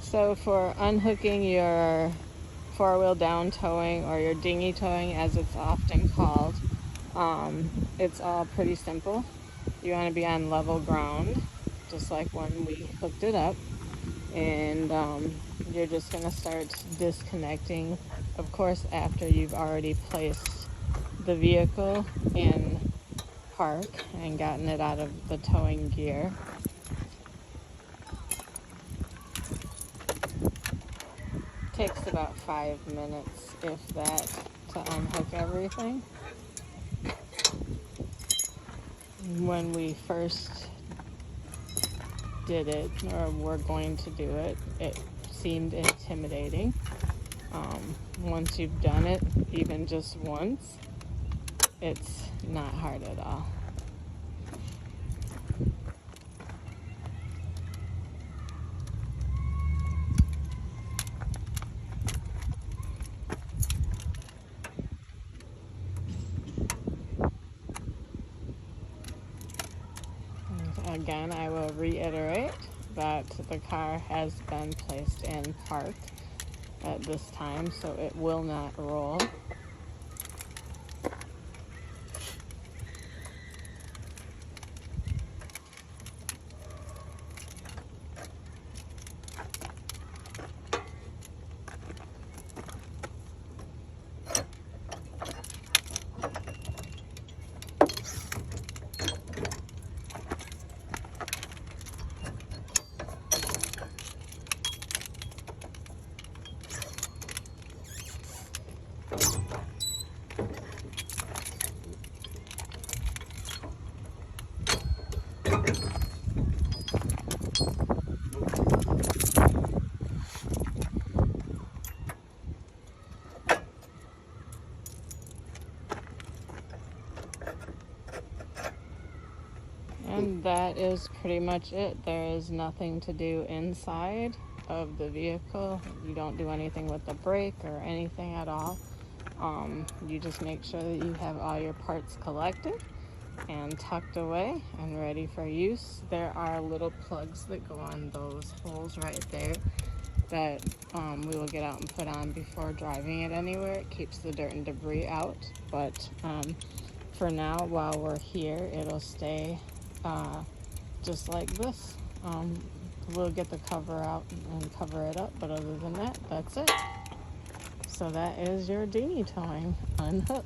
So for unhooking your four-wheel down towing, or your dinghy towing as it's often called, it's all pretty simple. You want to be on level ground, just like when we hooked it up, and you're just going to start disconnecting, of course, after you've already placed the vehicle in park and gotten it out of the towing gear. Takes about 5 minutes, if that, to unhook everything. When we first did it, or were going to do it, it seemed intimidating. Once you've done it, even just once, it's not hard at all. Again, I will reiterate that the car has been placed in park at this time, so it will not roll. And that is pretty much it. There is nothing to do inside of the vehicle. You don't do anything with the brake or anything at all. You just make sure that you have all your parts collected and tucked away and ready for use. There are little plugs that go on those holes right there that we will get out and put on before driving it anywhere. It keeps the dirt and debris out, but for now, while we're here, it'll stay just like this. We'll get the cover out and cover it up, but other than that, that's it. So that is your dinghy towing unhook.